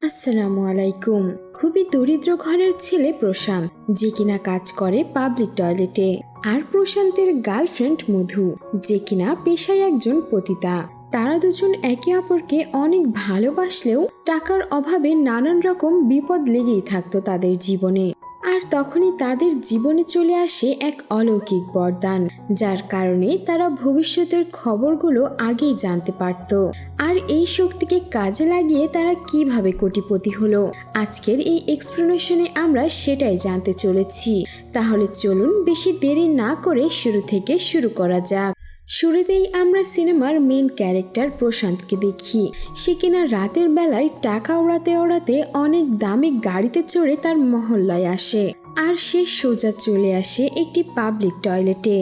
আসসালামু আলাইকুম। খুবই দরিদ্র ঘরের ছেলে প্রশান্ত, যে কিনা কাজ করে পাবলিক টয়লেটে। আর প্রশান্তের গার্লফ্রেন্ড মধু, যে কিনা পেশায় একজন পতিতা। তারা দুজন একে অপরকে অনেক ভালোবাসলেও টাকার অভাবে নানান রকম বিপদ লেগেই থাকতো তাদের জীবনে। আর তখনই তাদের জীবনে চলে আসে এক অলৌকিক বরদান, যার কারণে তারা ভবিষ্যতের খবরগুলো আগেই জানতে পারত। আর এই শক্তিকে কাজে লাগিয়ে তারা কিভাবে কোটিপতি হলো, আজকের এই এক্সপ্লেনেশনে আমরা সেটাই জানতে চলেছি। তাহলে চলুন বেশি দেরি না করে শুরু থেকে শুরু করা যাক। শুরুতেই আমরা সিনেমার মেন ক্যারেক্টার প্রশান্তকে দেখি। সে কিনা রাতের বেলায় টাকা ওড়াতে ওড়াতে অনেক দামি গাড়িতে চড়ে তার মহল্লায় আসে। আর সে সোজা চলে আসে একটি পাবলিক টয়লেটে।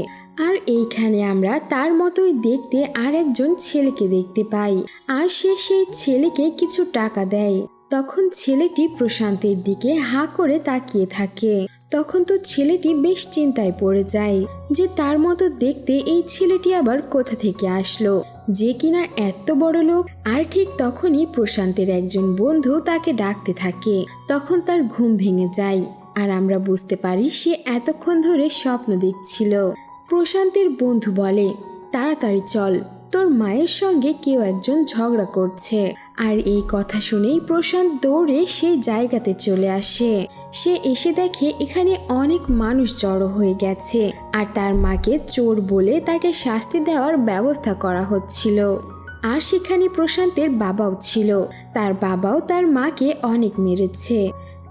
আর এইখানে আমরা তার মতোই দেখতে আর একজন ছেলেকে দেখতে পাই। আর সে সেই ছেলেকে কিছু টাকা দেয়। তখন ছেলেটি প্রশান্তের দিকে হাঁ করে তাকিয়ে থাকে। তখন তো ছেলেটি বেশ চিন্তায় পড়ে যায় যে তার মতো দেখতে এই ছেলেটি আবার কোথা থেকে আসলো, যে কিনা এত বড় লোক। আর ঠিক তখনই প্রশান্তের একজন বন্ধু তাকে ডাকতে থাকে। তখন তার ঘুম ভেঙে যায় আর আমরা বুঝতে পারি সে এতক্ষণ ধরে স্বপ্ন দেখছিল। প্রশান্তের বন্ধু বলে, তাড়াতাড়ি চল, তোর মায়ের সঙ্গে কেউ একজন ঝগড়া করছে। আর এই কথা শুনেই প্রশান্ত দৌড়ে সেই জায়গাতে চলে আসে। সে এসে দেখে এখানে অনেক মানুষ জড়ো হয়ে গেছে আর তার মাকে চোর বলে তাকে শাস্তি দেওয়ার ব্যবস্থা করা হচ্ছিল। আর সেখানে প্রশান্তের বাবাও ছিল। তার বাবাও তার মাকে অনেক মেরেছে,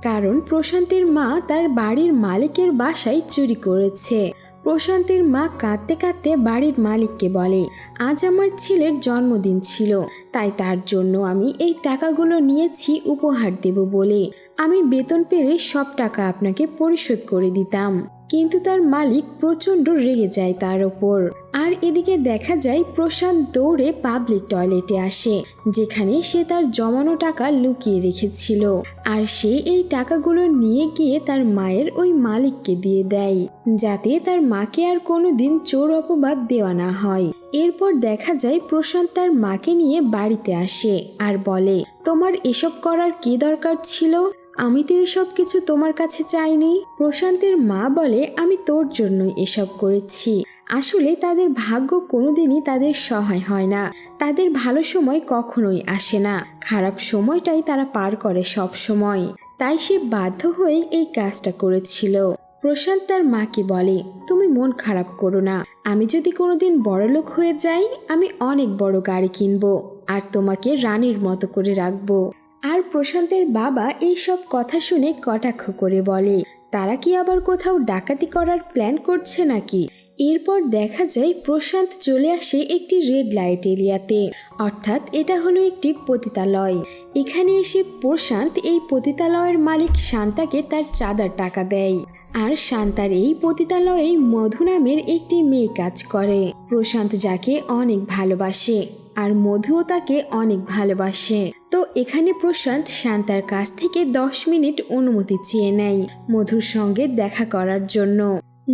কারণ প্রশান্তের মা তার বাড়ির মালিকের বাসায় চুরি করেছে। প্রশান্তের মা কাঁদতে কাঁদতে বাড়ির মালিককে বলে, আজ আমার ছেলের জন্মদিন ছিল, তাই তার জন্য আমি এই টাকাগুলো নিয়েছি উপহার দেব বলে। আমি বেতন পেলে সব টাকা আপনাকে পরিশোধ করে দিতাম। কিন্তু তার মালিক প্রচণ্ড রেগে যায় তার ওপর। আর এদিকে দেখা যায় প্রশান্ত দৌড়ে পাবলিক টয়লেটে আসে, যেখানে সে তার জমানো টাকা লুকিয়ে রেখেছিল। আর সে এই টাকাগুলো নিয়ে গিয়ে তার মায়ের ওই মালিককে দিয়ে দেয়, যাতে তার মাকে আর কোনোদিন চোর অপবাদ দেওয়া না হয়। এরপর দেখা যায় প্রশান্ত তার মাকে নিয়ে বাড়িতে আসে আর বলে, তোমার এসব করার কি দরকার ছিল? আমি তো এসব কিছু তোমার কাছে চাইনি। প্রশান্তের মা বলে, আমি তোর জন্যই এসব করেছি। আসলে তাদের ভাগ্য কোনোদিনই তাদের সহায় হয় না। তাদের ভালো সময় কখনোই আসে না, খারাপ সময়টাই তারা পার করে সব সময়। তাই সে বাধ্য হয়ে এই কাজটা করেছিল। প্রশান্ত তার মাকে বলে, তুমি মন খারাপ করো না, আমি যদি কোনোদিন বড়লোক হয়ে যাই আমি অনেক বড় গাড়ি কিনবো আর তোমাকে রানীর মতো করে রাখবো। আর প্রশান্তের বাবা এই সব কথা শুনে কটাক্ষ করে বলে, তারা কি আবার কোথাও ডাকাতি করার প্ল্যান করছে নাকি? এরপর দেখা যায় প্রশান্ত চলে আসে একটি রেড লাইট এরিয়াতে, অর্থাৎ এটা হলো একটি পতিতালয়। এখানে এসে প্রশান্ত এই পতিতালয়ের মালিক শান্তাকে তার চাঁদার টাকা দেয়। আর শান্তার এই পতিতালয়ে মধু নামের একটি মেয়ে কাজ করে। প্রশান্ত যাকে অনেক ভালোবাসে আর মধুও তাকে অনেক ভালোবাসে। তো এখানে প্রশান্ত শান্তার কাছ থেকে 10 মিনিট অনুমতি চেয়ে নেয় মধুর সঙ্গে দেখা করার জন্য।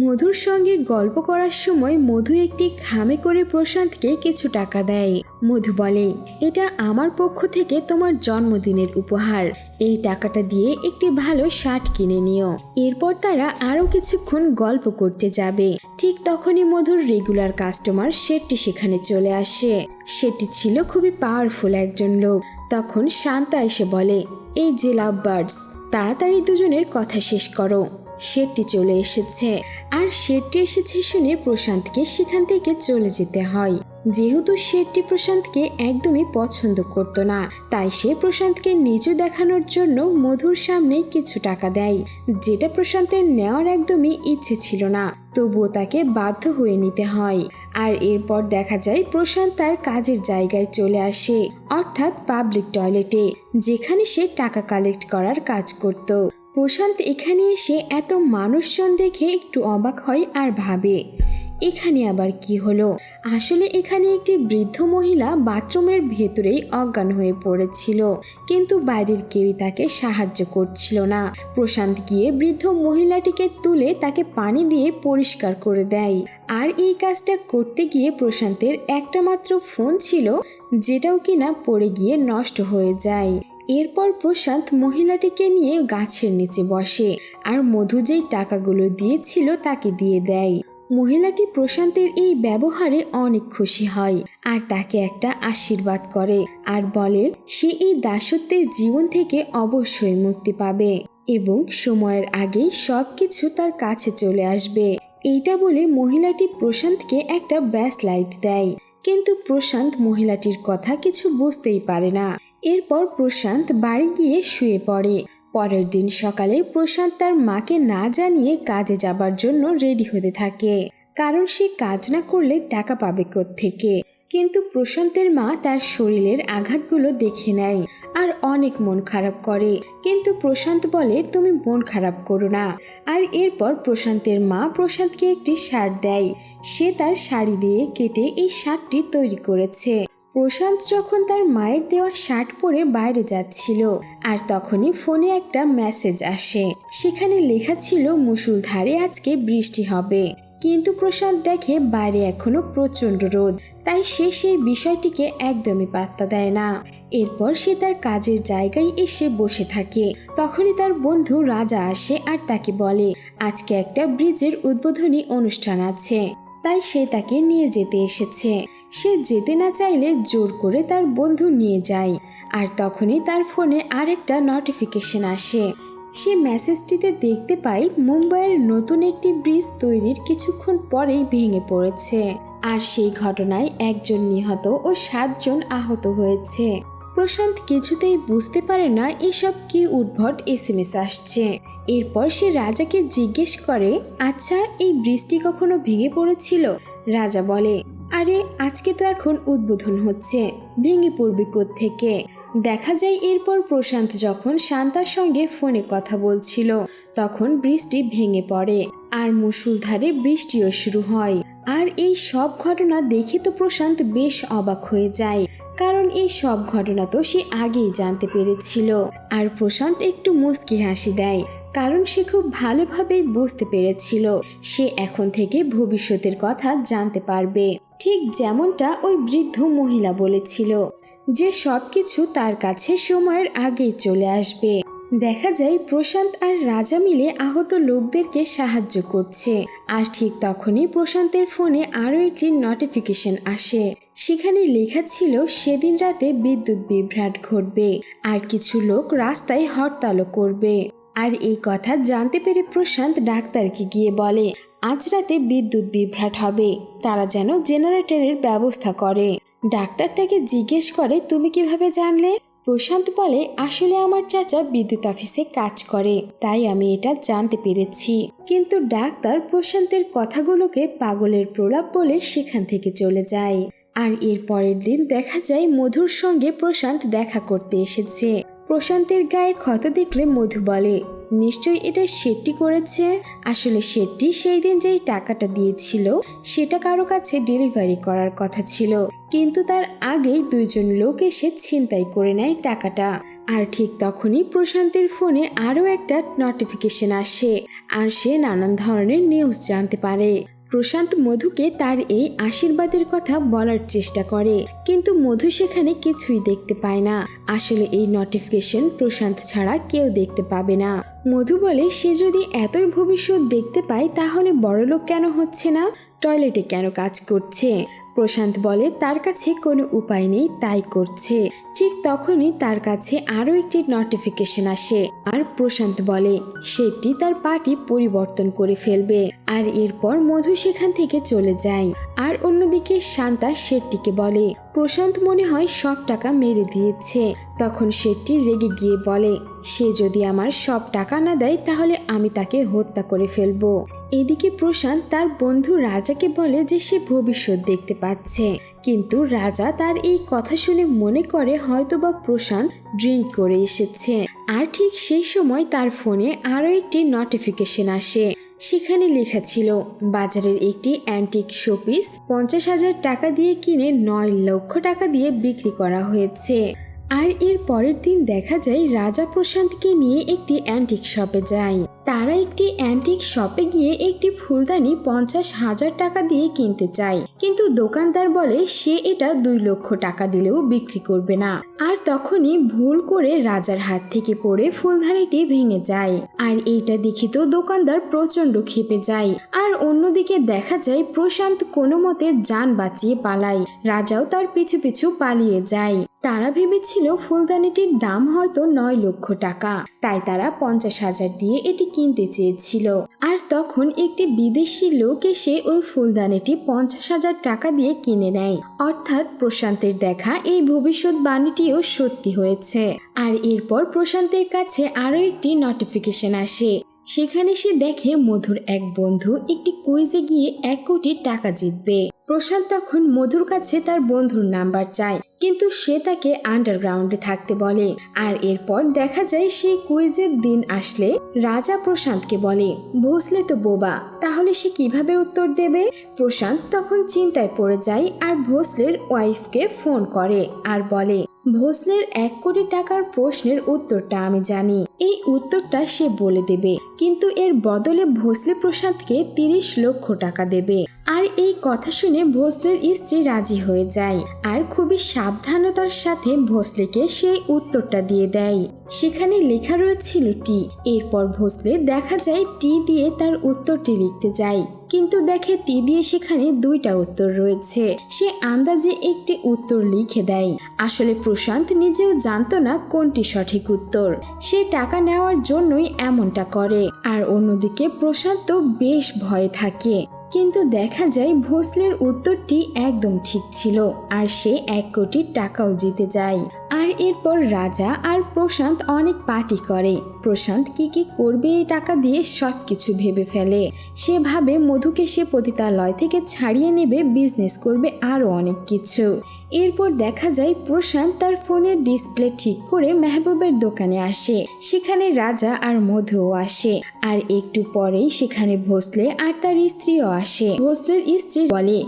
মধুর সঙ্গে গল্প করার সময় মধু একটি খামে করে প্রশান্তকে কিছু টাকা দেয়। মধু বলে, এটা আমার পক্ষ থেকে তোমার জন্মদিনের উপহার, এই টাকাটা দিয়ে একটি ভালো শার্ট কিনে নিও। এরপর তারা আরো কিছুক্ষণ গল্প করতে যাবে। ঠিক তখনই মধুর রেগুলার কাস্টমার শেট্টি সেখানে চলে আসে। শেট্টি ছিল খুবই পাওয়ারফুল একজন লোক। তখন শান্তা এসে বলে, এই যে লাভ বার্ডস, তাড়াতাড়ি দুজনের কথা শেষ করো, শেট্টি চলে এসেছে। আর শেট্টি এসেছে শুনে প্রশান্তকে সেখান থেকে চলে যেতে হয়। যেহেতু শেট্টি প্রশান্তকে একদমই পছন্দ করতো না, তাই সে প্রশান্তকে নিচু দেখানোর জন্য মধুর সামনে কিছু টাকা দেয়, যেটা প্রশান্তের নেওয়ার একদমই ইচ্ছে ছিল না, তবুও তাকে বাধ্য হয়ে নিতে হয়। আর এরপর দেখা যায় প্রশান্ত তার কাজের জায়গায় চলে আসে, অর্থাৎ পাবলিক টয়লেটে, যেখানে সে টাকা কালেক্ট করার কাজ করত। প্রশান্ত এখানে এসে এত মানুষজন দেখে একটু অবাক হয় আর ভাবে, এখানে আবার কি হলো? আসলে এখানে একটি বৃদ্ধ মহিলা বাথরুমের ভেতরেই অজ্ঞান হয়ে পড়েছিল, কিন্তু বাইরের কেউই তাকে সাহায্য করছিল না। প্রশান্ত গিয়ে বৃদ্ধ মহিলাটিকে তুলে তাকে পানি দিয়ে পরিষ্কার করে দেয়। আর এই কাজটা করতে গিয়ে প্রশান্তের একটা মাত্র ফোন ছিল, যেটাও কিনা পড়ে গিয়ে নষ্ট হয়ে যায়। এরপর প্রশান্ত মহিলাটিকে নিয়ে গাছের নিচে বসে আর মধু যেই টাকাগুলো দিয়েছিল তাকে দিয়ে দেয়। মহিলাটি প্রশান্তের এই ব্যবহারে অনেক খুশি হয় আর তাকে একটা আশীর্বাদ করে আর বলে সে এই দাসত্বের জীবন থেকে অবশ্যই মুক্তি পাবে এবং সময়ের আগেই সবকিছু তার কাছে চলে আসবে। এইটা বলে মহিলাটি প্রশান্তকে একটা ব্যাস লাইট দেয়, কিন্তু প্রশান্ত মহিলাটির কথা কিছু বুঝতেই পারে না। এরপর প্রশান্ত বাড়ি গিয়ে শুয়ে পড়ে। পরের দিন সকালে প্রশান্ত তার মাকে না জানিয়ে কাজে যাবার জন্য রেডি হতে থাকে, কারণ সে কাজ না করলে টাকা পাবে কোত্থেকে। কিন্তু প্রশান্তের মা তার শরীরের আঘাতগুলো দেখে নেয় আর অনেক মন খারাপ করে, কিন্তু প্রশান্ত বলে তুমি মন খারাপ করো না। আর এরপর প্রশান্তের মা প্রশান্তকে একটি শার্ট দেয়। সে তার শাড়ি দিয়ে কেটে এই শার্টটি তৈরি করেছে। প্রশান্ত যখন তার মায়ের দেওয়া শার্ট পরে বাইরে যাচ্ছিল আর তখনই ফোনে একটা মেসেজ আসে। সেখানে লেখা ছিল মুষলধারে আজকে বৃষ্টি হবে, কিন্তু প্রশান্ত দেখে বাইরে এখনো প্রচন্ড রোদ, তাই সে সেই বিষয়টিকে একদমই পাত্তা দেয় না। এরপর সে তার কাজের জায়গায় এসে বসে থাকে। তখনই তার বন্ধু রাজা আসে আর তাকে বলে আজকে একটা ব্রিজের উদ্বোধনী অনুষ্ঠান আছে, তাই সে তাকে নিয়ে যেতে এসেছে। সে যেতে না চাইলে জোর করে তার বন্ধু নিয়ে যায়। আর তখনই তার ফোনে আরেকটা নোটিফিকেশন আসে। সে মেসেজটিতে দেখতে পায় মুম্বাইয়ের নতুন একটি ব্রিজ তৈরির কিছুক্ষণ পরেই ভেঙে পড়েছে আর সেই ঘটনায় একজন নিহত ও 7 জন আহত হয়েছে। প্রশান্ত কিছুতেই বুঝতে পারে না এসব কি উদ্ভট SMS আসছে। এরপর সে রাজাকে জিজ্ঞেস করে আচ্ছা এই ব্রিজটি কখনো ভেঙে পড়েছিল? রাজা বলে আরে আজকে তো এখন উদ্বোধন হচ্ছে, ভেঙে পড়বে কোত্থেকে। দেখা যায় এরপর প্রশান্ত যখন শান্তার সঙ্গে ফোনে কথা বলছিল তখন বৃষ্টি ভেঙে পড়ে আর মুষলধারে বৃষ্টিও শুরু হয়। আর এই সব ঘটনা দেখে তো প্রশান্ত বেশ অবাক হয়ে যায়, কারণ এই সব ঘটনা তো সে আগেই জানতে পেরেছিল। আর প্রশান্ত একটু মুচকি হাসি দেয়, কারণ সে খুব ভালোভাবেই বুঝতে পেরেছিল সে এখন থেকে ভবিষ্যতের কথা জানতে পারবে, ঠিক যেমনটা ওই বৃদ্ধ মহিলা বলেছিল যে সবকিছু তার কাছে সময়ের আগেই চলে আসবে। দেখা যায় প্রশান্ত আর রাজা মিলে আহত লোকদেরকে সাহায্য করছে। আর ঠিক তখনই প্রশান্তের ফোনে আরো একটি নোটিফিকেশন আসে। সেখানে লেখা ছিল সেদিন রাতে বিদ্যুৎ বিভ্রাট ঘটবে আর কিছু লোক রাস্তায় হরতালও করবে। আর এই কথা জানতে পেরে প্রশান্ত ডাক্তারকে গিয়ে বলে আজ রাতে বিদ্যুৎ বিভ্রাট হবে, তারা যেন জেনারেটরের ব্যবস্থা করে। ডাক্তার তাকে জিজ্ঞেস করে তুমি কিভাবে জানলে? প্রশান্ত বলে আসলে আমার চাচা বিদ্যুৎ অফিসে কাজ করে, তাই আমি এটা জানতে পেরেছি। কিন্তু ডাক্তার প্রশান্তের কথাগুলোকে পাগলের প্রলাপ বলে সেখান থেকে চলে যায়। আর এর পরের দিন দেখা যায় মধুর সঙ্গে প্রশান্ত দেখা করতে এসেছে। প্রশান্তের গায়ে ক্ষত দেখলে মধু বলে নিশ্চয়ই এটা শেট্টি করেছে। আসলে শেট্টি সেই দিন যেই টাকাটা দিয়েছিল সেটা কারো কাছে ডেলিভারি করার কথা ছিল, কিন্তু তার আগেই 2 জন লোক এসে ছিনতাই করে নেয় টাকাটা। আর ঠিক তখনই প্রশান্তের ফোনে আরো একটা নোটিফিকেশন আসে আর সে নানান ধরনের নিউজ জানতে পারে। প্রশান্ত মধুকে তার এই আশীর্বাদের কথা বলার চেষ্টা করে, কিন্তু মধু সেখানে কিছুই দেখতে পায় না। আসলে এই নোটিফিকেশন প্রশান্ত ছাড়া কেউ দেখতে পাবে না। মধু বলে সে যদি এতই ভবিষ্যৎ দেখতে পায় তাহলে বড়লোক কেন হচ্ছে না, টয়লেটে কেন কাজ করছে? প্রশান্ত বলে তার কাছে কোনো উপায় নেই, তাই করছে। ঠিক তখনই তার কাছে আরো একটি নোটিফিকেশন আসে আর প্রশান্ত বলে সেটি তার পার্টি পরিবর্তন করে ফেলবে। আর এরপর মধু সেখান থেকে চলে যায়। আর অন্যদিকে শান্তা শেট্টিকে বলে প্রশান্ত মনে হয় সব টাকা মেরে দিয়েছে। তখন শেট্টি রেগে গিয়ে বলে সে যদি আমার সব টাকা না দেয় তাহলে আমি তাকে হত্যা করে ফেলবো। এদিকে প্রশান্ত তার বন্ধু রাজাকে বলে যে সে ভবিষ্যৎ দেখতে পাচ্ছে, কিন্তু রাজা তার এই কথা শুনে মনে করে হয়তোবা প্রশান্ত ড্রিঙ্ক করে এসেছে। আর ঠিক সেই সময় তার ফোনে আরো একটি নোটিফিকেশন আসে। সেখানে লেখা ছিল বাজারের একটি অ্যান্টিক শোপিস 50,000 টাকা দিয়ে কিনে 9 লক্ষ টাকা দিয়ে বিক্রি করা হয়েছে। আর এর পরের দিন দেখা যায় রাজা প্রশান্তকে নিয়ে একটি অ্যান্টিক শপে যায়। তারা একটি অ্যান্টিক শপে গিয়ে একটি ফুলদানি 50,000 টাকা দিয়ে কিনতে চায়, কিন্তু দোকানদার বলে সে এটা 2 লক্ষ টাকা দিলেও বিক্রি করবে না। আর তখনই ভুল করে রাজার হাত থেকে পড়ে ফুলদানিটি ভেঙে যায়। আর এইটা দেখে তো দোকানদার প্রচন্ড ক্ষেপে যায়। আর অন্যদিকে দেখা যায় প্রশান্ত কোনো মতে যান বাঁচিয়ে পালায়, রাজাও তার পিছু পিছু পালিয়ে যায়। তারা ভেবেছিল ফুলদানিটির দাম হয়তো 9 লক্ষ টাকা, তাই তারা 50,000 দিয়ে এটি কিনতে চেয়েছিল। আর তখন একটি বিদেশি লোক এসে ওই ফুলদানিটি 50,000 টাকা দিয়ে কিনে নেয়। অর্থাৎ প্রশান্তের দেখা এই ভবিষ্যৎবাণীটিও সত্যি হয়েছে। আর এরপর প্রশান্তের কাছে আরো একটি নোটিফিকেশন আসে। সেখানে সে দেখে মধুর এক বন্ধু একটি কুইজে গিয়ে 1 কোটি টাকা জিতবে। প্রশান্ত তখন মধুর কাছে তার বন্ধুর নাম্বার চায়, কিন্তু সে তাকে আন্ডারগ্রাউন্ডে থাকতে বলে। আর এরপর দেখা যায় সেই কুইজের দিন আসলে রাজা প্রশান্তকে বলে, ভোসলে তো বোবা, তাহলে সে কিভাবে উত্তর দেবে? প্রশান্ত তখন চিন্তায় পড়ে যায় আর ভোসলের ওয়াইফকে ফোন করে আর বলে, ভোসলের 1 কোটি টাকার প্রশ্নের উত্তরটা আমি জানি, এই উত্তরটা সে বলে দেবে, কিন্তু এর বদলে ভোসলে প্রশান্তকে 30 লক্ষ টাকা দেবে। আর এই কথা শুনে ভোসলের স্ত্রী রাজি হয়ে যায় আর খুবই সাবধানতার সাথে ভোসলেকে সেই উত্তরটা দিয়ে দেয়। সেখানে লেখা রয়েছিল টি। এরপর ভোসলে দেখা যায় টি দিয়ে তার উত্তরটি লিখতে যায়, কিন্তু দেখে টি দিয়ে সেখানে 2টা উত্তর রয়েছে। সে আন্দাজে একটি উত্তর লিখে দেয়। আসলে প্রশান্ত নিজেও জানতো না কোনটি সঠিক উত্তর। সে টাকা নেওয়ার জন্যই এমনটা করে। আর অন্যদিকে প্রশান্ত বেশ ভয়ে থাকে, কিন্তু দেখা যায় ভোসলের উত্তরটি একদম ঠিক ছিল আর সে 1 কোটি টাকাও জিতে যায়। আর এরপর রাজা আর প্রশান্ত অনেক পার্টি করে। প্রশান্ত কি করবে এই টাকা দিয়ে সবকিছু ভেবে ফেলে। সে ভাবে মধুকে সে পতিতালয় থেকে ছাড়িয়ে নেবে, বিজনেস করবে, আরো অনেক কিছু। এরপর দেখা যায় প্রশান্ত তার ফোনের ডিসপ্লে ঠিক করে মেহবুবের দোকানে আসে। সেখানে রাজা আর মধুও আসে। আর একটু পরেই সেখানে ভোসলে আর তার স্ত্রীও আসে। ভোসলের স্ত্রী বলে,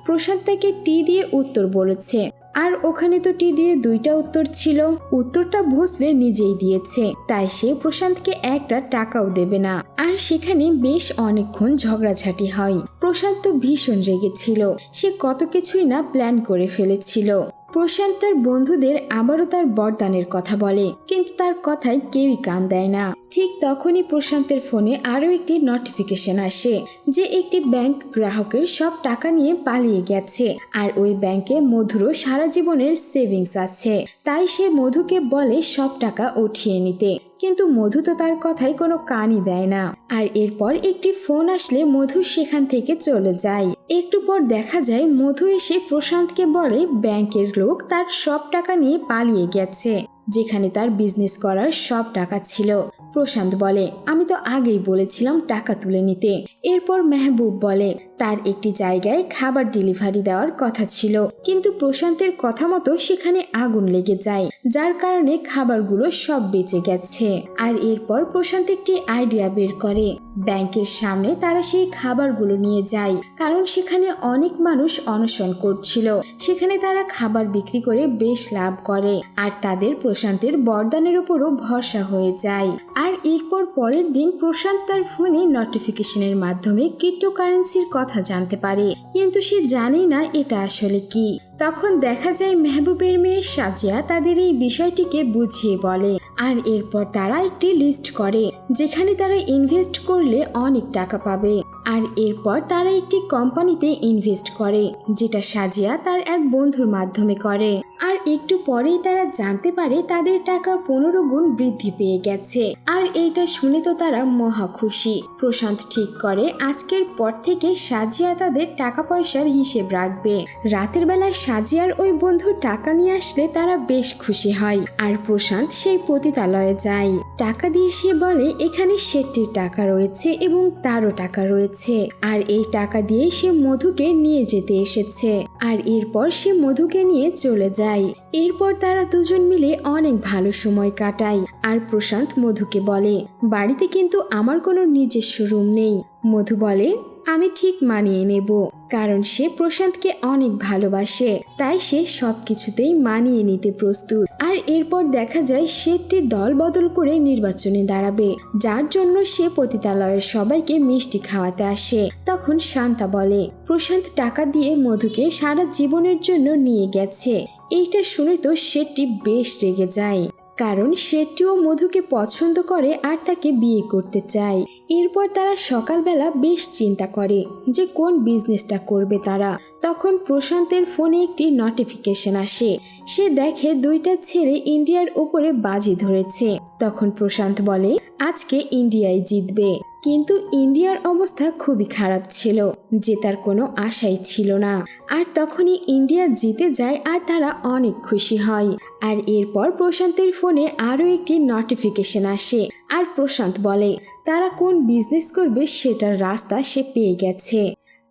প্রশান্ত তাকে টি দিয়ে উত্তর বলেছে, আর ওখানে তো টি দিয়ে 2টা উত্তর ছিল। উত্তরটা ভোসলে নিজেই দিয়েছে, তাই সে প্রশান্তকে 1টা টাকাও দেবে না। আর সেখানে বেশ অনেকক্ষণ ঝগড়াঝাটি হয়। প্রশান্ত তো ভীষণ রেগেছিল, সে কত কিছুই না প্ল্যান করে ফেলেছিল। প্রশান্ত তার বন্ধুদের আবারও তার বরদানের কথা বলে, কিন্তু তার কথায় কেউই কান দেয় না। ঠিক তখনই প্রশান্তের ফোনে আরো একটি নোটিফিকেশন আসে যে একটি ব্যাংক গ্রাহকের সব টাকা নিয়ে পালিয়ে গেছে। আর ওই ব্যাংকে মধুরও সারা জীবনের সেভিংস আছে, তাই সে মধুকে বলে সব টাকা উঠিয়ে নিতে, কিন্তু মধু তো তার কথায় কোনো কানই দেয় না। আর এরপর একটি ফোন আসলে মধু সেখান থেকে চলে যায়। একটু পর দেখা যায় মধু এসে প্রশান্তকে বলে ব্যাংকের লোক তার সব টাকা নিয়ে পালিয়ে গেছে, যেখানে তার বিজনেস করার সব টাকা ছিল। প্রশান্ত বলে, আমি তো আগেই বলেছিলাম টাকা তুলে নিতে। এরপর মেহবুব বলে তার একটি জায়গায় খাবার ডেলিভারি দেওয়ার কথা ছিল, কিন্তু প্রশান্তের কথা মতো সেখানে আগুন লেগে যায়, যার কারণে খাবারগুলো সব বেঁচে গেছে। আর এরপর প্রশান্ত একটি আইডিয়া বের করে। ব্যাংকের সামনে তারা সেই খাবারগুলো নিয়ে যায়, কারণ সেখানে অনেক মানুষ অনশন করছিল। সেখানে তারা খাবার বিক্রি করে বেশ লাভ করে, আর তাদের প্রশান্তের বরদানের উপরও ভরসা হয়ে যায়। আর এরপর পরের দিন প্রশান্ত তার ফোনে নোটিফিকেশনের মাধ্যমে ক্রিপ্টোকারেন্সির কথা জানতে পারে, কিন্তু সে জানে না এটা আসলে কি। তখন দেখা যায় মেহবুবের মেয়ে সাজিয়া তাদের এই বিষয়টিকে বুঝিয়ে বলে। আর এরপর তারা একটি লিস্ট করে যেখানে তারা ইনভেস্ট করলে অনেক টাকা পাবে। আর এরপর তারা একটি কোম্পানিতে ইনভেস্ট করে, যেটা সাজিয়া তার এক বন্ধুর মাধ্যমে করে। আর একটু পরেই তারা জানতে পারে তাদের টাকা 15 গুণ বৃদ্ধি পেয়ে গেছে। আর এইটা শুনে তো তারা মহা খুশি। প্রশান্ত ঠিক করে আজকের পর থেকে সাজিয়া তাদের টাকা পয়সার হিসেব রাখবে। রাতের বেলায় সাজিয়ার ওই বন্ধু টাকা নিয়ে আসলে তারা বেশ খুশি হয়। আর প্রশান্ত সেই পতিতালয়ে যায়। টাকা দিয়ে সে বলে এখানে শেট্টির টাকা রয়েছে এবং তারও টাকা রয়েছে, আর এই টাকা দিয়ে সে মধুকে নিয়ে যেতে এসেছে। আর এরপর সে মধুকে নিয়ে চলে যায়। এরপর তারা দুজন মিলে অনেক ভালো সময় কাটায়। আর প্রশান্ত মধুকে বলে, বাড়িতে কিন্তু আমার কোনো নিজস্ব রুম নেই। মধু বলে, আমি ঠিক মানিয়ে নেব, কারণ সে প্রশান্তকে অনেক ভালোবাসে, তাই সে সবকিছুতেই মানিয়ে নিতে প্রস্তুত। আর এরপর দেখা যায় সে একটি দল বদল করে নির্বাচনে দাঁড়াবে, যার জন্য সে পতিতালয়ের সবাইকে মিষ্টি খাওয়াতে আসে। তখন শান্তা বলে প্রশান্ত টাকা দিয়ে মধুকে সারা জীবনের জন্য নিয়ে গেছে। এইটা শুনে তো শেঠটি বেশ রেগে যায়, কারণ শেঠটিও মধুকে পছন্দ করে আর তাকে বিয়ে করতে চায়। এরপর তারা সকালবেলা বেশ চিন্তা করে যে কোন বিজনেসটা করবে তারা। তখন প্রশান্তের ফোনে একটি নোটিফিকেশন আসে। সে দেখে দুইটা ছেলে ইন্ডিয়ার উপরে বাজি ধরেছে। তখন প্রশান্ত বলে আজকে ইন্ডিয়াই জিতবে, কিন্তু ইন্ডিয়ার অবস্থা খুবই খারাপ ছিল, জেতার কোনো আশাই ছিল না। আর তখনই ইন্ডিয়া জিতে যায় আর তারা অনেক খুশি হয়। আর এরপর প্রশান্তের ফোনে আরও একটি নোটিফিকেশন আসে আর প্রশান্ত বলে তারা কোন বিজনেস করবে সেটার রাস্তা সে পেয়ে গেছে।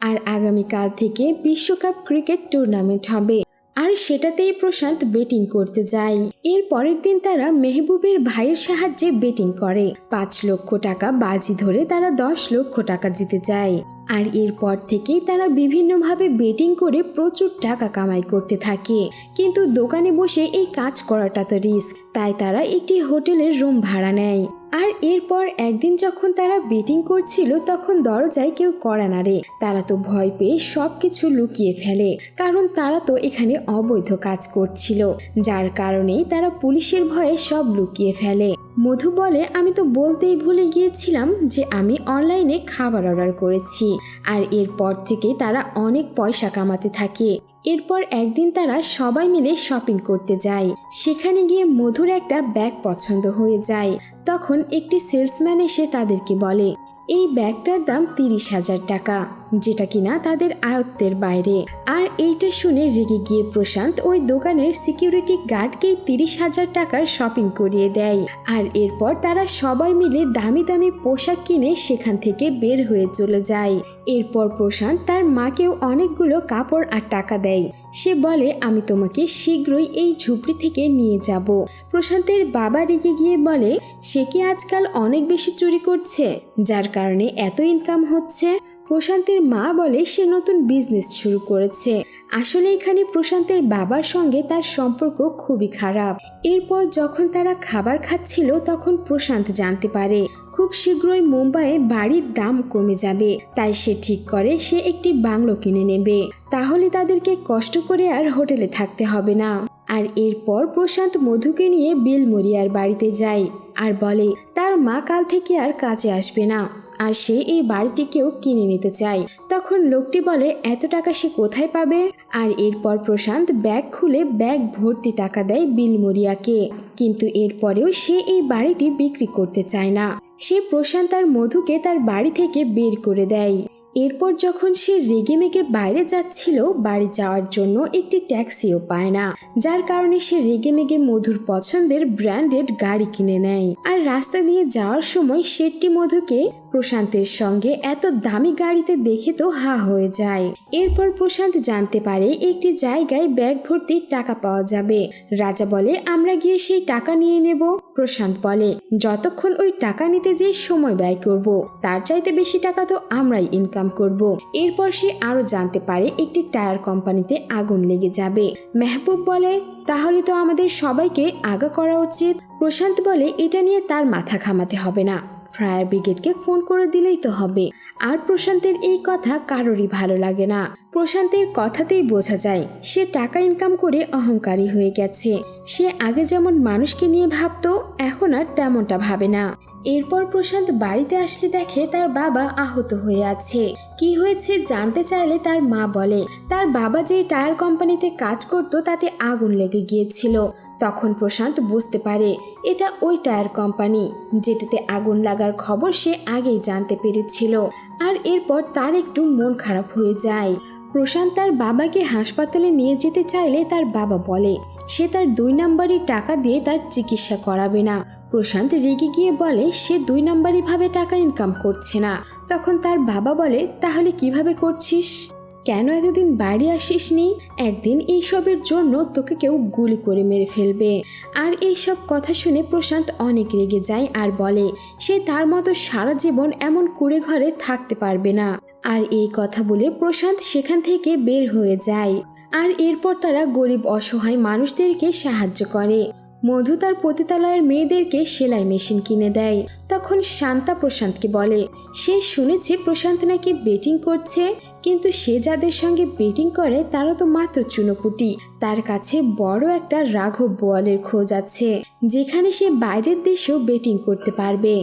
আর আগামীকাল থেকে বিশ্বকাপ ক্রিকেট টুর্নামেন্ট হবে, আর সেটাতেই প্রশান্ত বেটিং করতে যায়। এর পরের দিন তারা মেহবুবের ভাইয়ের সাহায্যে বেটিং করে। 5 লক্ষ টাকা বাজি ধরে তারা 10 লক্ষ টাকা জিতে যায়। আর এরপর থেকেই তারা বিভিন্নভাবে বেটিং করে প্রচুর টাকা কামাই করতে থাকে। কিন্তু দোকানে বসে এই কাজ করাটা তো রিস্ক, তাই তারা একটি হোটেলের রুম ভাড়া নেয়। আর এরপর একদিন যখন তারা বেটিং করছিল তখন দরজায় কেউ কড়া নাড়ে। তারা তো ভয় পেয়ে সবকিছু লুকিয়ে ফেলে, কারণ তারা তো এখানে অবৈধ কাজ করছিল, যার কারণেই তারা পুলিশের ভয়ে সব লুকিয়ে ফেলে। মধু বলে আমি তো বলতেই ভুলে গিয়েছিলাম যে আমি অনলাইনে খাবার অর্ডার করেছি। আর এরপর থেকে তারা অনেক পয়সা কামাতে থাকে। এরপর একদিন তারা সবাই মিলে শপিং করতে যায়। সেখানে গিয়ে মধুর একটা ব্যাগ পছন্দ হয়ে যায়। তখন একটি সেলসম্যান এসে তাদেরকে বলে এই ব্যাগটার দাম 30,000 টাকা, যেটা কিনা তাদের আয়ত্তের বাইরে। আর এইটা শুনে রেগে গিয়ে প্রশান্ত ওই দোকানের সিকিউরিটি গার্ডকে 30,000 টাকার শপিং করিয়ে দেয়। আর এরপর তারা সবাই মিলে দামি দামি পোশাক কিনে সেখান থেকে বের হয়ে চলে যায়। এরপর প্রশান্ত তার মাকেও অনেকগুলো কাপড় আর টাকা দেয়। সে বলে আমি তোমাকে শীঘ্রই এই ঝুপড়ি থেকে নিয়ে যাব। প্রশান্তের বাবা রেগে গিয়ে বলে সে কি আজকাল অনেক বেশি চুরি করছে, যার কারণে এত ইনকাম হচ্ছে। প্রশান্তের মা বলে সে নতুন বিজনেস শুরু করেছে। আসলে এখানে প্রশান্তের বাবার সঙ্গে তার সম্পর্ক খুবই খারাপ। এরপর যখন তারা খাবার খাচ্ছিল তখন প্রশান্ত জানতে পারে খুব শীঘ্রই মুম্বাইয়ে বাড়ির দাম কমে যাবে, তাই সে ঠিক করে সে একটি বাংলো কিনে নেবে। তাহলে তাদেরকে কষ্ট করে আর হোটেলে থাকতে হবে না। আর এরপর প্রশান্ত মধুকে নিয়ে বিলমরিয়ার বাড়িতে যায় আর বলে তার মা কাল থেকে আর কাজে আসবে না, আর সে এই বাড়িটিকেও কিনে নিতে চায়। তখন লোকটি বলে এত টাকা সে কোথায় পাবে। আর এরপর প্রশান্ত ব্যাগ খুলে ব্যাগ ভর্তি টাকা দেয় বিলমরিয়াকে, কিন্তু এরপরেও সে এই বাড়িটি বিক্রি করতে চায় না। সে প্রশান্ত আর মধুকে তার বাড়ি থেকে বের করে দেয়। এরপর যখন সে রেগে মেগে বাইরে যাচ্ছিল বাড়ি যাওয়ার জন্য একটি ট্যাক্সিও পায় না, যার কারণে সে রেগে মেগে মধুর পছন্দের ব্র্যান্ডেড গাড়ি কিনে নেয়। আর রাস্তা দিয়ে যাওয়ার সময় শেঠটি মধুকে প্রশান্তের সঙ্গে এত দামি গাড়িতে দেখে তো হা হয়ে যায়। এরপর প্রশান্ত জানতে পারে একটি জায়গায় ব্যাগ ভর্তি টাকা পাওয়া যাবে। রাজা বলে আমরা গিয়ে সেই টাকা নিয়ে নেব। প্রশান্ত বলে যতক্ষণ ওই টাকা নিতে যে সময় ব্যয় করব, তার চাইতে বেশি টাকা তো আমরাই ইনকাম করব। এরপর সে আরো জানতে পারে একটি টায়ার কোম্পানিতে আগুন লেগে যাবে। মেহবুব বলে তাহলে তো আমাদের সবাইকে আগা করা উচিত। প্রশান্ত বলে এটা নিয়ে তার মাথা ঘামাতে হবে না, ফায়ার ব্রিগেডকে ফোন করে দিলেই তো হবে। আর প্রশান্তের এই কথা কারোরই ভালো লাগে না। প্রশান্তের কথাতেই বোঝা যায় সে টাকা ইনকাম করে অহংকারী হয়ে গেছে। সে আগে যেমন মানুষকে নিয়ে ভাবতো এখন আর তেমনটা ভাবে না। এরপর প্রশান্ত বাড়িতে আসলে দেখে তার বাবা আহত হয়ে আছে। কি হয়েছে জানতে চাইলে তার মা বলে তার বাবা যে টায়ার কোম্পানিতে কাজ করত তাতে আগুন লেগে গিয়েছিল। তখন প্রশান্ত বুঝতে পারে এটা ওই টায়ার কোম্পানি যেটাতে আগুন লাগার খবর সে আগেই জানতে পেরেছিল। আর এরপর তার একটু মন খারাপ হয়ে যায়। প্রশান্ত তার বাবাকে হাসপাতালে নিয়ে যেতে চাইলে তার বাবা বলে সে তার 2 নম্বরই টাকা দিয়ে তার চিকিৎসা করাবে না। প্রশান্ত রেগে গিয়ে বলে সে 2 নম্বরই ভাবে টাকা ইনকাম করছে না। তখন তার বাবা বলে তাহলে কিভাবে করছিস, কেন এতদিন বাড়ি আসিসনি? একদিন এইসবের জন্য তোকে কেউ গুলি করে মেরে ফেলবে। আর এইসব কথা শুনে প্রশান্ত অনেক রেগে যায় আর বলে সে তার মতো সারা জীবন এমন কুড়ে ঘরে থাকতে পারবে না। আর এই কথা বলে প্রশান্ত সেখান থেকে বের হয়ে যায়। আর এরপর তারা গরিব অসহায় মানুষদেরকে সাহায্য করে। মধু তার পতিতালয়ের মেয়েদেরকে সেলাই মেশিন কিনে দেয়। তখন শান্তা প্রশান্তকে বলে সে শুনেছে প্রশান্ত নাকি বেটিং করছে, কিন্তু সে যাদের সঙ্গে বেটিং করে তারা তো মাত্র চুনোপুটি। তার কাছে বড় একটা রাঘব বোয়ালের খোঁজ আছে, যেখানে সে বাইরের দেশেও বেটিং করতে পারবে।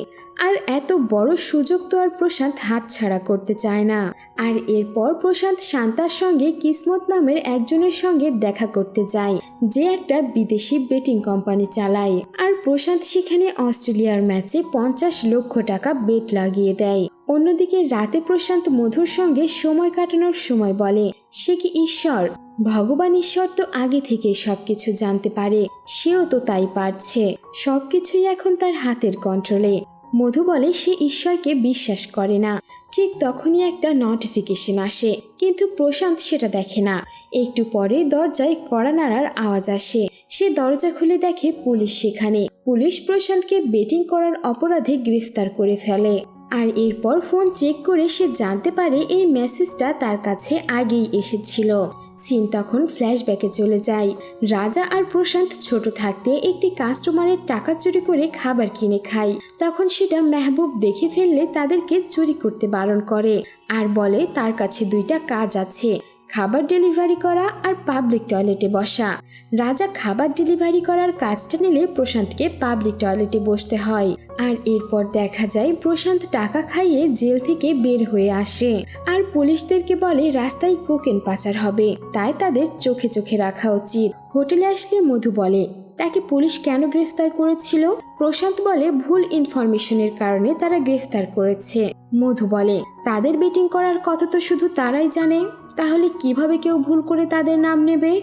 আর এত বড় সুযোগ তো আর প্রশান্ত হাতছাড়া করতে চায় না। আর এরপর প্রশান্ত শান্তার সঙ্গে কিসমত নামের একজনের সঙ্গে দেখা করতে যায়, যে একটা বিদেশি বেটিং কোম্পানি চালায়। আর প্রশান্ত সেখানে অস্ট্রেলিয়ার ম্যাচে 50 লক্ষ টাকা বেট লাগিয়ে দেয়। অন্যদিকে রাতে প্রশান্ত মধুর সঙ্গে সময় কাটানোর সময় বলে সে কি ঈশ্বর? ভগবান ঈশ্বর তো আগে থেকে সবকিছু জানতে পারে, সেও তো তাই পারছে। সবকিছুই এখন তার হাতের কন্ট্রোলে। মধু বলে সে ঈশ্বরকে বিশ্বাস করে না। ঠিক তখনই একটা নোটিফিকেশন আসে, কিন্তু প্রশান্ত সেটা দেখে না। একটু পরে দরজায় কড়া নাড়ার আওয়াজ আসে। সে দরজা খুলে দেখে পুলিশ সেখানে। পুলিশ প্রশান্তকে বেটিং করার অপরাধে গ্রেফতার করে ফেলে। আর এরপর ফোন চেক করে সে জানতে পারে এই মেসেজটা তার কাছে আগেই এসেছিল। সিন তখন ফ্ল্যাশব্যাকে চলে যায়। রাজা আর প্রশান্ত ছোট থাকতে একটি কাস্টমারের টাকা চুরি করে খাবার কিনে খায়। তখন সেটা মেহবুব দেখে ফেললে তাদেরকে চুরি করতে বারণ করে আর বলে তার কাছে 2টা কাজ আছে, খাবার ডেলিভারি করা আর পাবলিক টয়লেটে বসা। রাজা খাবার ডেলিভারি করার কাজটা নিলে প্রশান্তকে পাবলিক টয়লেটে বসতে হয়। আর এরপর দেখা যায় প্রশান্ত টাকা খাইয়ে জেল থেকে বের হয়ে আসে আর পুলিশদেরকে বলে রাস্তায় কোকেন পাচার হবে, তাই তাদের চোখে চোখে রাখা উচিত। হোটেলে আসলে মধু বলে তাকে পুলিশ কেন গ্রেফতার করেছিল। প্রশান্ত বলে ভুল ইনফরমেশনের কারণে তারা গ্রেফতার করেছে। মধু বলে তাদের বেটিং করার কথা তো শুধু তারাই জানে, তাহলে কিভাবে কেউ ভুল করে তাদের নাম নেবে।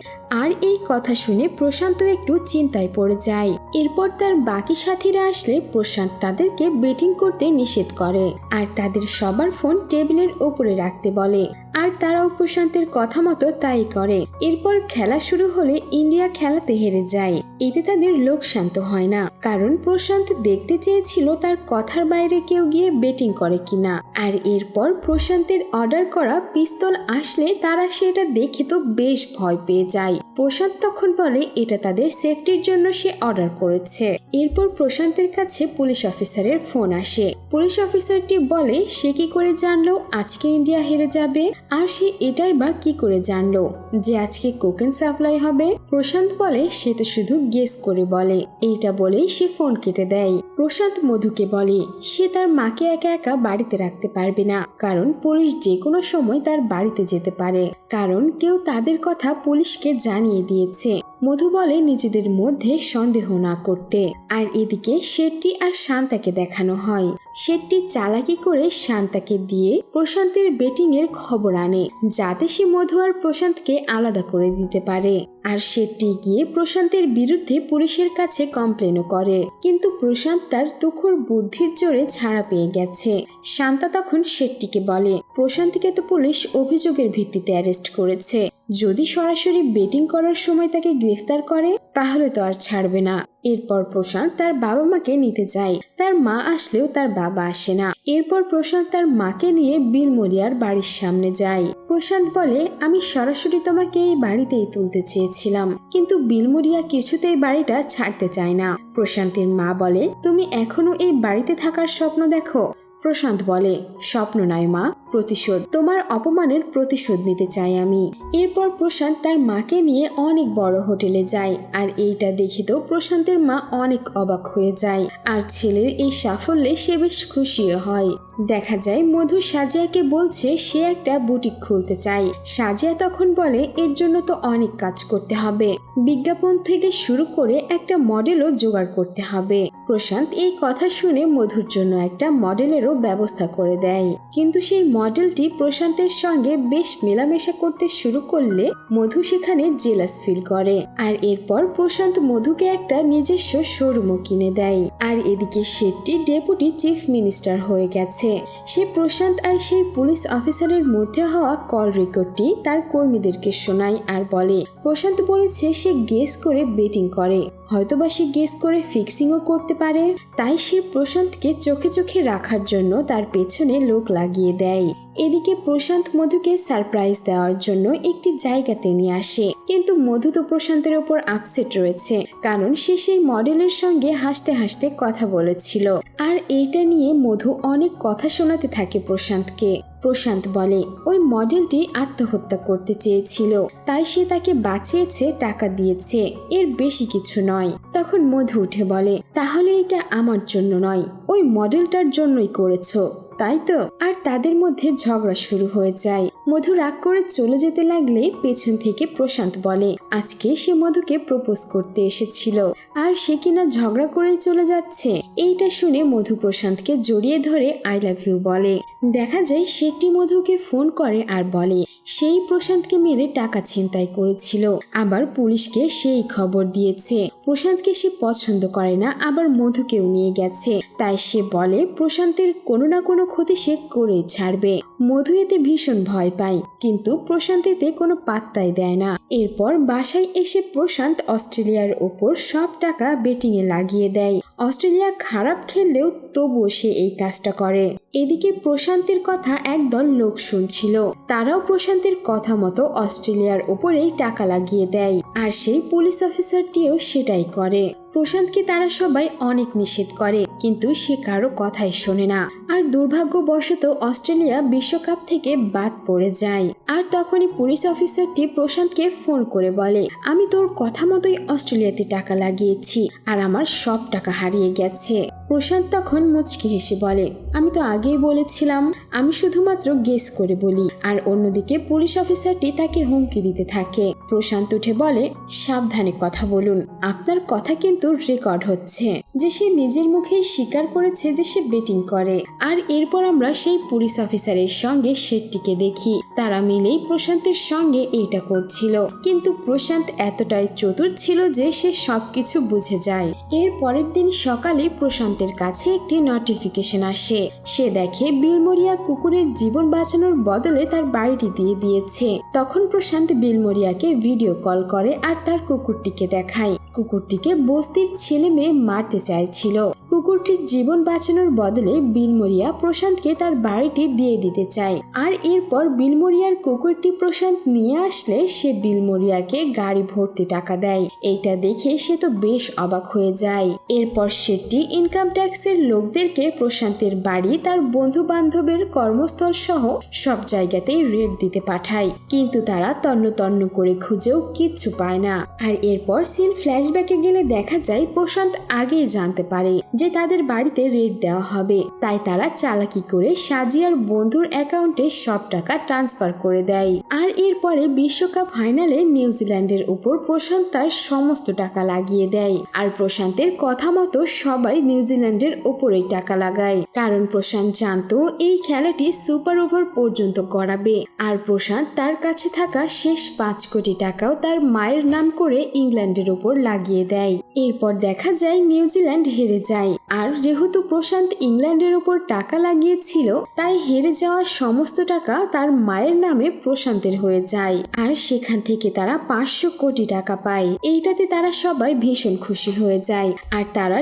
আর এই কথা শুনে প্রশান্ত একটু চিন্তায় পড়ে যায়। এরপর তার বাকি সাথীরা আসলে প্রশান্ত তাদেরকে বেটিং করতে নিষেধ করে আর তাদের সবার ফোন টেবিলের উপরে রাখতে বলে। আর তারাও প্রশান্তের কথা মতো তাই করে। এরপর খেলা শুরু হলে ইন্ডিয়া খেলাতে হেরে যায়। এতে তাদের লোক শান্ত হয় না, কারণ প্রশান্ত দেখতে চেয়েছিল তার কথার বাইরে কেউ গিয়ে বেটিং করে কিনা। আর এরপর প্রশান্তের অর্ডার করা পিস্তল আসলে তারা সেটা দেখে তো বেশ ভয় পেয়ে যায়। প্রশান্ত তখন বলে এটা তাদের সেফটির জন্য সে অর্ডার করেছে। এরপর প্রশান্তের কাছে পুলিশ অফিসারের ফোন আসে। পুলিশ অফিসারটি বলে সে কি করে জানলো আজকে ইন্ডিয়া হেরে যাবে, আর সে এটাই বা কি করে জানলো যে আজকে কোকেন সাপ্লাই হবে। প্রশান্ত বলে সে তো শুধু গেস করে বলে। এইটা বলেই সে ফোন কেটে দেয়। প্রশান্ত মধুকে বলে সে তার মাকে একা একা বাড়িতে রাখতে পারবে না, কারণ পুলিশ যে কোনো সময় তার বাড়িতে যেতে পারে, কারণ কেউ তাদের কথা পুলিশকে জানিয়ে দিয়েছে। মধু বলে নিজেদের মধ্যে সন্দেহ না করতে। আর এদিকে শেট্টি আর শান্তাকে দেখানো হয়। শেট্টি চালাকি করে শান্তাকে দিয়ে প্রশান্তের বেটিং এর খবর আনে, যাতে সে মধু আর প্রশান্তকে আলাদা করে দিতে পারে। আর শেট্টি গিয়ে প্রশান্তের বিরুদ্ধে পুলিশের কাছে কমপ্লেনও করে, কিন্তু প্রশান্ত তার তুখোড় বুদ্ধির জোরে ছাড়া পেয়ে গেছে। শান্তা তখন শেট্টিকে বলে প্রশান্তকে তো পুলিশ অভিযোগের ভিত্তিতে অ্যারেস্ট করেছে, যদি সরাসরি বেটিং করার সময় তাকে গ্রেফতার করে তাহলে তো আর ছাড়বে না। এরপর প্রশান্ত তার বাবা মাকে নিতে যায়। তার মা আসলেও তার বাবা আসে না। এরপর প্রশান্ত তার মাকে নিয়ে বিলমরিয়ার বাড়ির সামনে যায়। প্রশান্ত বলে আমি সরাসরি তোমাকে এই বাড়িতেই তুলতে চেয়েছিলাম, কিন্তু বিলমরিয়া কিছুতেই বাড়িটা ছাড়তে চায় না। প্রশান্তের মা বলে তুমি এখনো এই বাড়িতে থাকার স্বপ্ন দেখো। প্রশান্ত বলে স্বপ্ন নয় মা, প্রতিশোধ। তোমার অপমানের প্রতিশোধ নিতে চাই আমি। এরপর প্রশান্ত তার মাকে নিয়ে অনেক বড় হোটেলে যায়। আর এইটা দেখে তো প্রশান্তের মা অনেক অবাক হয়ে যায়। আর ছেলের এই সাফল্যে সে বেশ খুশিও হয়। দেখা যায় মধু সাজিয়াকে বলছে সে একটা বুটিক খুলতে চায়। সাজিয়া তখন বলে এর জন্য তো অনেক কাজ করতে হবে, বিজ্ঞাপন থেকে শুরু করে একটা মডেলও জোগাড় করতে হবে। প্রশান্ত এই কথা শুনে মধুর জন্য একটা মডেলেরও ব্যবস্থা করে দেয়, কিন্তু সেই মডেলটি প্রশান্তের সঙ্গে বেশ মেলামেশা করতে শুরু করলে মধু সেখানে জেলাস ফিল করে। আর এরপর প্রশান্ত মধুকে একটা নিজস্ব শোরুমও কিনে দেয়। আর এদিকে শেট্টি ডেপুটি চিফ মিনিস্টার হয়ে গেছে। সে প্রশান্ত আর সেই পুলিশ অফিসারের মধ্যে হওয়া কল রেকর্ডটি তার কর্মীদেরকে শোনায় আর বলে প্রশান্ত বলেছে সে গেস করে বেটিং করে, হয়তোবা সে গেস করে ফিক্সিংও করতে পারে। তাই সে প্রশান্তকে চোখে চোখে রাখার জন্য তার পেছনে লোক লাগিয়ে দেয়। এদিকে প্রশান্ত মধুকে সারপ্রাইজ দেওয়ার জন্য একটি জায়গাতে নিয়ে আসে, কিন্তু মধু তো প্রশান্তের ওপর আপসেট রয়েছে, কারণ সে সেই মডেলের সঙ্গে হাসতে হাসতে কথা বলেছিল। আর এইটা নিয়ে মধু অনেক কথা শোনাতে থাকে প্রশান্তকে। প্রশান্ত বলে ওই মডেলটি আত্মহত্যা করতে চেয়েছিল, তাই সে তাকে বাঁচিয়েছে, টাকা দিয়েছে, এর বেশি কিছু নয়। তখন মধু উঠে বলে তাহলে এটা আমার জন্য নয়, ওই মডেলটার জন্যই করেছো, তাই তো? আর তাদের মধ্যে ঝগড়া শুরু হয়ে যায়। মধু রাগ করে চলে যেতে লাগলে পেছন থেকে প্রশান্ত বলে আজকে সে মধুকে প্রপোজ করতে এসেছিল, আর সে কিনা ঝগড়া করেই চলে যাচ্ছে। এইটা শুনে মধু প্রশান্তকে জড়িয়ে ধরে আই লাভ ইউ বলে। দেখা যায় শেট্টি মধুকে ফোন করে আর বলে সেই প্রশান্তকে মেরে টাকা ছিনতাই করেছিল, আবার পুলিশকে সেই খবর দিয়েছে। প্রশান্তকে সে পছন্দ করে না, আবার মধুকেও নিয়ে গেছে। তাই সে বলে প্রশান্তের কোনো না কোনো ক্ষতি সে করে ছাড়বে। মধু এতে ভীষণ ভয় পায়, কিন্তু প্রশান্ত এতে কোনো পাত্তাই দেয় না। এরপর বাসায় এসে প্রশান্ত অস্ট্রেলিয়ার ওপর সব টাকা বেটিং এ লাগিয়ে দেয়। অস্ট্রেলিয়া খারাপ খেললেও তবুও সে এই কাজটা করে। এদিকে প্রশান্তের কথা একদল লোক শুনছিল, তারাও প্রশান্তের কথা মতো অস্ট্রেলিয়ার উপরেই টাকা লাগিয়ে দেয়, আর সেই পুলিশ অফিসারটিও সেটাই করে। প্রশান্তকে তারা সবাই অনেক নিষেধ করে, কিন্তু সে কারো কথাই শোনে না। আর দুর্ভাগ্যবশত অস্ট্রেলিয়া বিশ্বকাপ থেকে বাদ পড়ে যায়। আর তখনই পুলিশ অফিসারটি প্রশান্তকে ফোন করে বলে আমি তোর কথা মতোই অস্ট্রেলিয়াতে টাকা লাগিয়েছি, আর আমার সব টাকা হারিয়ে গেছে। প্রশান্ত তখন মুচকি হেসে বলে আমি তো আগেই বলেছিলাম, আমি শুধুমাত্র গেস করে বলি। আর অন্যদিকে পুলিশ অফিসারটি তাকে হুমকি দিতে থাকে। প্রশান্ত উঠে বলে সাবধানে কথা বলুন, আপনার কথা কিন্তু রেকর্ড হচ্ছে। যে সে নিজের মুখেই স্বীকার করেছে যে সে বেটিং করে। আর এরপর আমরা সেই পুলিশ অফিসারের সঙ্গে শেট্টিকে দেখি, তারা মিলেই প্রশান্তের সঙ্গে এইটা করছিল। কিন্তু প্রশান্ত এতটাই চতুর ছিল যে সে সবকিছু বুঝে যায়। এর পরের দিন সকালে প্রশান্তের কাছে একটি নোটিফিকেশন আসে। সে দেখে বিলমরিয়া কুকুরের জীবন বাঁচানোর বদলে তার বাড়িটি দিয়ে দিয়েছে। তখন প্রশান্ত বিলমরিয়াকে ভিডিও কল করে আর তার কুকুরটিকে দেখায়। কুকুরটিকে বস্তির ছেলে মেয়ে মারতে চাইছিল। কুকুরটির জীবন বাঁচানোর বদলে বিলমরিয়া প্রশান্তকে তার বাড়িটি দিয়ে দিতে চায়। আর এরপর বিলমরিয়ার কুকুরটি প্রশান্ত নিয়ে আসলে সে বিলমরিয়াকে গাড়ি ভর্তি টাকা দেয়। এইটা দেখে সে তো বেশ অবাক হয়ে যায়। এরপর সেটি ইনকাম ট্যাক্সের লোকদেরকে প্রশান্তের বাড়ি, তার বন্ধু বান্ধবের কর্মস্থল সহ সব জায়গাতেই রেড দিতে পাঠায়, কিন্তু তারা তন্ন তন্ন করে খুঁজেও কিচ্ছু পায় না। আর এরপর সিন ফ্ল্যাশব্যাকে গেলে দেখা যায় প্রশান্ত আগেই জানতে পারে যে তাদের বাড়িতে রেড দেওয়া হবে, তাই তারা চালাকি করে সাজিয়ার বন্ধুর অ্যাকাউন্টে সব টাকা ট্রান্সফার করে দেয়। আর এরপরে বিশ্বকাপ ফাইনালে নিউজিল্যান্ডের উপর প্রশান্ত তার সমস্ত টাকা লাগিয়ে দেয়। আর প্রশান্তের কথা মতো সবাই নিউজিল্যান্ডের উপরেই টাকা লাগায়, কারণ প্রশান্ত জানতো এই খেলাটি সুপার ওভার পর্যন্ত গড়াবে। আর প্রশান্ত তার কাছে থাকা শেষ 5 কোটি টাকাও তার মায়ের নাম করে ইংল্যান্ডের উপর লাগিয়ে দেয়। এরপর দেখা যায় নিউজিল্যান্ড হেরে যায়। আর যেহেতু প্রশান্ত ইংল্যান্ডের উপর টাকা লাগিয়েছিল, তাই হেরে যাওয়া সমস্ত টাকা তার মায়ের নামে প্রশান্তের হয়ে যায়। আর সেখান থেকে তারা 500 কোটি টাকা পায়। এইটাতে তারা সবাই ভীষণ খুশি হয়ে যায়। আর তারা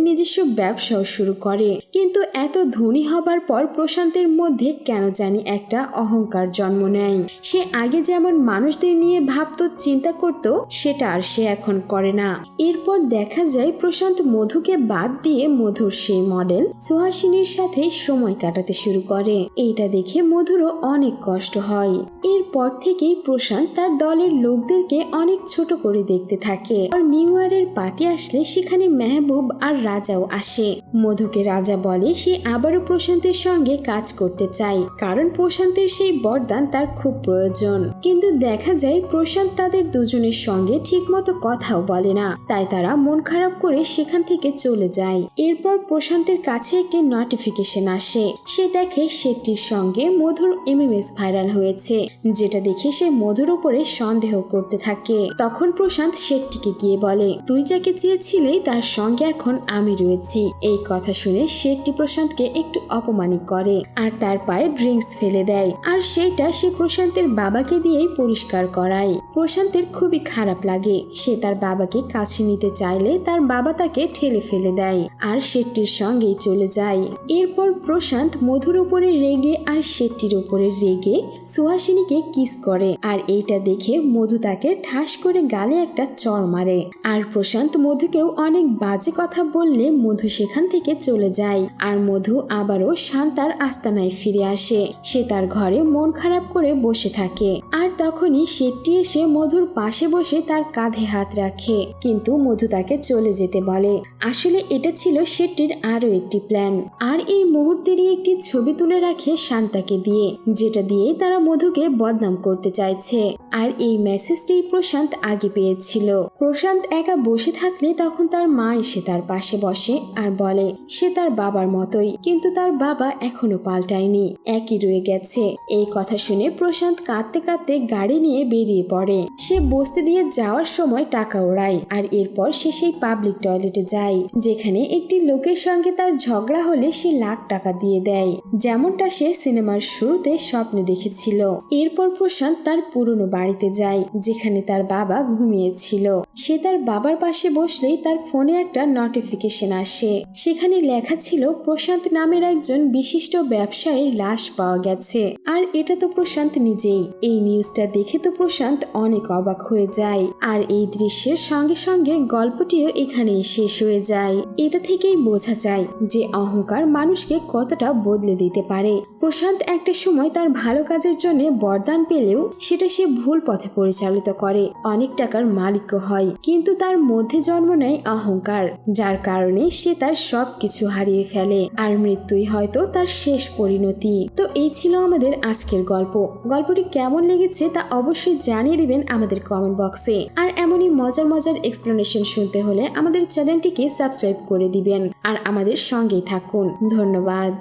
নিজস্ব ব্যবসাও শুরু করে। কিন্তু এত ধনী হবার পর প্রশান্তের মধ্যে কেন জানি একটা অহংকার জন্ম নেয়। সে আগে যেমন মানুষদের নিয়ে ভাবতো, চিন্তা করত, সেটা আর সে এখন করে না। এরপর দেখা যায় প্রশান্ত মধুকে বাদ দিয়ে মধুর সেই মডেল সুহাসিনীর সাথে সময় কাটাতে শুরু করে। এইটা দেখে মধুরও অনেক কষ্ট হয়। এরপর থেকেই প্রশান্ত তার দলের লোকদেরকে অনেক ছোট করে দেখতে থাকে। আর নিউ ইয়ারের পার্টি আসলে সেখানে মেহবুব আর রাজাও আসে। মধুকে রাজা বলে সে আবারও প্রশান্তের সঙ্গে কাজ করতে চায়, কারণ প্রশান্তের সেই বরদান তার খুব প্রয়োজন। কিন্তু দেখা যায় প্রশান্ত তাদের দুজনের সঙ্গে ঠিকমতো কথাও বলে না, তাই তারা মন খারাপ করে সেখান থেকে চলে যায়। যায়। এরপর প্রশান্তের কাছে একটি নোটিফিকেশন আসে। সে দেখে শেট্টির সঙ্গে মধুর MMS ভাইরাল হয়েছে, যেটা দেখে সে মধুর উপরে সন্দেহ করতে থাকে। তখন প্রশান্ত শেট্টিকে গিয়ে বলে, তুই যাকে চেয়েছিলি তার সঙ্গে এখন আমি রয়েছি। এই কথা শুনে শেট্টি প্রশান্তকে একটু অপমানিত করে আর তার পায়ে ড্রিঙ্কস ফেলে দেয়, আর সেটা সে প্রশান্তের বাবাকে দিয়েই পরিষ্কার করায়। প্রশান্তের খুবই খারাপ লাগে। সে তার বাবাকে কাছে নিতে চাইলে তার বাবা তাকে ঠেলে ফেলে দেয় আর শেট্টির সঙ্গেই চলে যায়। এরপর প্রশান্ত মধুর উপরে রেগে আর শেট্টির উপরে রেগে সুহাসিনীকে কিস করে, আর এইটা দেখে মধু তাকে ঠাস করে গালে একটা চড় মারে। আর প্রশান্ত মধুকেও অনেক বাজে কথা বললে মধু সেখান থেকে চলে যায়, আর মধু আবারও শান্তার আস্তানায় ফিরে আসে। সে তার ঘরে মন খারাপ করে বসে থাকে, আর তখনই শেট্টি এসে মধুর পাশে বসে তার কাঁধে হাত রাখে, কিন্তু মধু তাকে চলে যেতে বলে। আসলে এটা ছিল শেট্টির আরো একটি প্ল্যান, আর এই মুহূর্তেরই একটি ছবি তুলে রাখে শান্তাকে দিয়ে, যেটা দিয়ে তারা মধুকে বদনাম করতে চাইছে। আর এই মেসেজটি প্রশান্ত আগে পেয়েছিল। প্রশান্ত একা বসে থাকলে তখন তার মা এসে তার পাশে বসে আর বলে সে তার বাবার মতোই, কিন্তু তার বাবা এখনো পাল্টায়নি, একই রয়ে গেছে। এই কথা শুনে প্রশান্ত কাঁদতে কাঁদতে গাড়ি নিয়ে বেরিয়ে পড়ে। সে বসতে দিয়ে যাওয়ার সময় টাকা ওড়ায়, আর এরপর সে সেই পাবলিক টয়লেটে যায়, যেখানে একটি লোকের সঙ্গে তার ঝগড়া হলে সে লাখ টাকা দিয়ে দেয়, যেমনটা সে সিনেমার শুরুতে স্বপ্নে দেখেছিল। এরপর প্রশান্ত তার পুরনো বাড়িতে যায়, যেখানে তার বাবা ঘুমিয়েছিল। সে তার বাবার পাশে বসলেই তার ফোনে একটা নোটিফিকেশন আসে। সেখানে লেখা ছিল প্রশান্ত নামের একজন বিশিষ্ট ব্যবসায়ীর লাশ পাওয়া গেছে, আর এটা তো প্রশান্ত নিজেই। এই নিউজটা দেখে তো প্রশান্ত অনেক অবাক হয়ে যায়, আর এই দৃশ্যের সঙ্গে সঙ্গে গল্পটিও এখানেই শেষ হয়ে যায়। এটা থেকেই বোঝা যায় যে অহংকার মানুষকে কতটা বদলে দিতে পারে। প্রশান্ত একটা সময় তার ভালো কাজের জন্য বরদান পেলেও সেটা সে ভুল পথে পরিচালিত করে, অনেক টাকার মালিক হয়, কিন্তু তার মধ্যে জন্ম নেয় অহংকার, যার কারণে সে তার সবকিছু হারিয়ে ফেলে, আর মৃত্যুই হয়তো তার শেষ পরিণতি। তো এই ছিল আমাদের আজকের গল্প। গল্পটি কেমন লেগেছে তা অবশ্যই জানিয়ে দিবেন আমাদের কমেন্ট বক্সে, আর এমনই মজার মজার এক্সপ্লেনেশন শুনতে হলে আমাদের চ্যানেলটিকে সাবস্ক্রাইব করে দিবেন আর আমাদের সঙ্গেই থাকুন। ধন্যবাদ।